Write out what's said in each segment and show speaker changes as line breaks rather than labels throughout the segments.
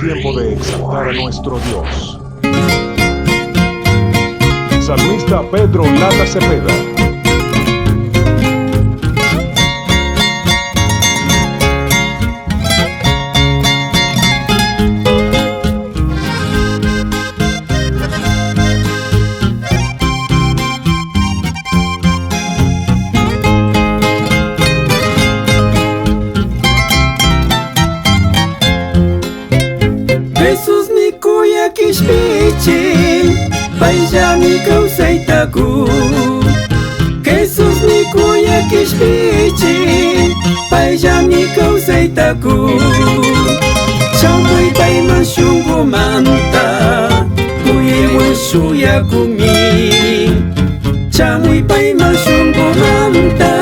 tiempo de exaltar a nuestro Dios. Salmista Pedro Lata Cepeda.
Jesus ni kuya kishpichi Paijami kausay taku Jesus ni kuya kishpichi Paijami kausay taku Chamay pay masyungu manta Kuya washuya kumi Chamay pay masyungu manta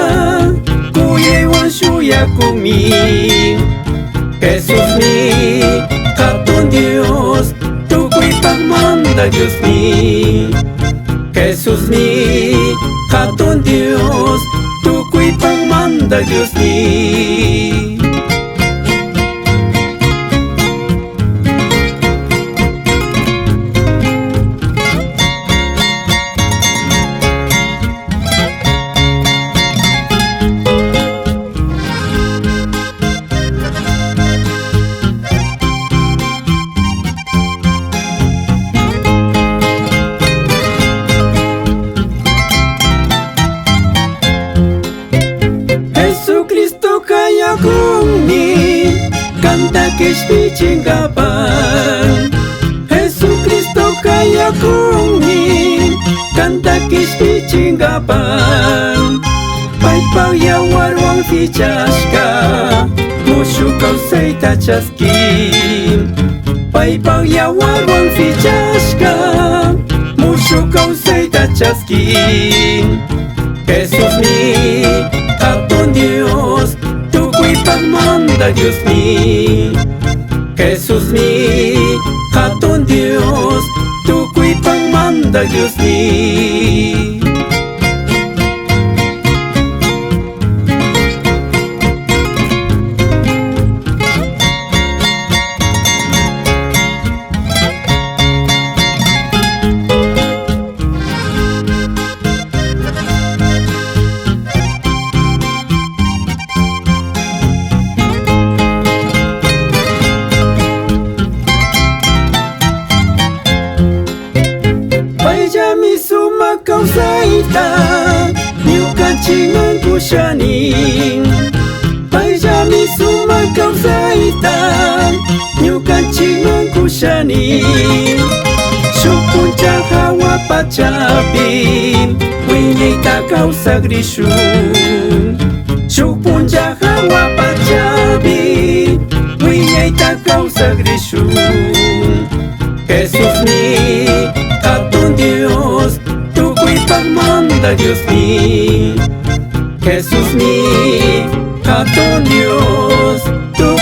Kuya washuya kumi Jesus mi Katun Dios, tu manda Dios mi. Jesús mi, Katun Dios, tu manda Dios mi. Jesucristo kaya kumi Kanta kishpichin kapan Jesucristo kaya kumi Kanta kishpichin kapan Paypaw yawarwang fichashka Mushu kausay tachaskin Paypaw yawarwang fichashka Mushu kausay tachaskin Jesús mi, Katun Dios, tu manda Dios mi. Jesús mi, Katun Dios, tu manda Dios mi. Payami suma kausayta Nyukanchingan kushanin Payami suma kausayta Nyukanchingan kushanin Shupuncha hawa pachapi Wiñayta kausagrisun Shupuncha hawa pachapi Wiñayta kausagrisun Jesús mi, Katun Dios, tu manda Dios mi. Jesús mi, Katun Dios, tu